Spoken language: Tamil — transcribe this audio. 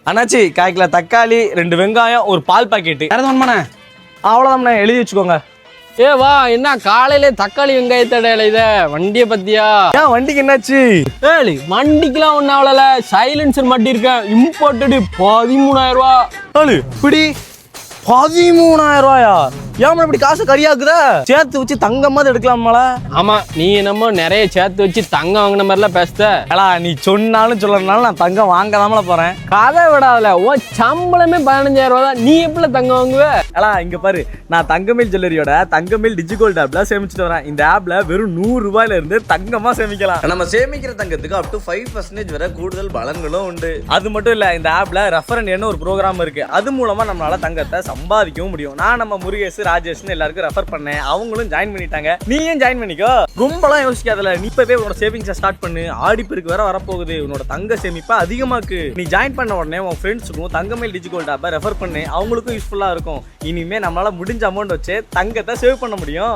அண்ணாச்சி 1/4 கிலோ தக்காளி, 2 வெங்காயம், ஒரு பால் பாக்கெட்டு. வேற எதுவும் அவ்வளோதாண்ணே, எழுதி வச்சுக்கோங்க. ஏ வா, என்ன காலையில தக்காளி வெங்காயத்தடையில இத வண்டியை பத்தியா? ஏன் வண்டிக்கு என்னாச்சு? ஏழு வண்டிக்கெல்லாம் ஒன்னும் அவ்வளோல, சைலன்சர் மாட்டிருக்கேன், இம்போர்ட்டடு 13,000 ரூபா. இப்படி 13,000 ரூபாயா? ஏன் இப்படி காசு கரியாக்குத? சேர்த்து வச்சு தங்கமாவது எடுக்கலாமால? ஆமா, நீ என்னமோ நிறைய சேர்த்து வச்சு தங்கம் வாங்கின மாதிரிலாம் பேசுத. நீ சொன்னாலும் சொல்லனாலும் நான் தங்கம் வாங்கதாமல போறேன். கதை விடாதுல, உன் சம்பளமே 15,000 ரூபா தான், நீ எப்படி தங்கம் வாங்குவ? இங்க பாரு, நான் தங்கமேல் ஜுவல்லரியோட தங்கமேல் டிஜிகோல்ட் ஆப்ல சேமிச்சுட்டு வரேன். இந்த ஆப்ல வெறும் 100 ரூபாயில இருந்து தங்கமா சேமிக்கலாம். நம்ம சேமிக்கிற தங்கத்துக்கு up to 5% வரை கூடுதல் பலன்களும் உண்டு. அது மட்டும் இல்ல, இந்த ஆப்ல ரெஃபரண்ட் ஒரு ப்ரோக்ராம் இருக்கு. அது மூலமா நம்மளால தங்கத்தை சம்பாதிக்கவும் முடியும். நான் நம்ம முருகேஷ், ராஜேஷ்னு எல்லாருக்கும் ரெஃபர் பண்ணேன். அவங்களும் ஜாயின் பண்ணிட்டாங்க. நீயும் ஜாயின் பண்ணிக்கோ. ரொம்பலாம் யோசிக்காதல, நீ இப்பவே உன்னோட சேவிங்ஸை ஸ்டார்ட் பண்ணு. ஆடிப்பெருக்கு வேற வரப்போகுது. உன்னோட தங்க சேமிப்பா அதிகமாக்கு. நீ ஜாயின் பண்ண உடனே உன் ஃப்ரெண்ட்ஸுக்கும் தங்கமேல் டிஜிகோல்ட் ஆப்பை ரெஃபர் பண்ணு. அவங்களுக்கும் யூஸ்ஃபுல்லா இருக்கும். இனிமே நம்மளால முடிஞ்ச அமௌண்ட் வச்சு தங்கத்தை சேவ் பண்ண முடியும்.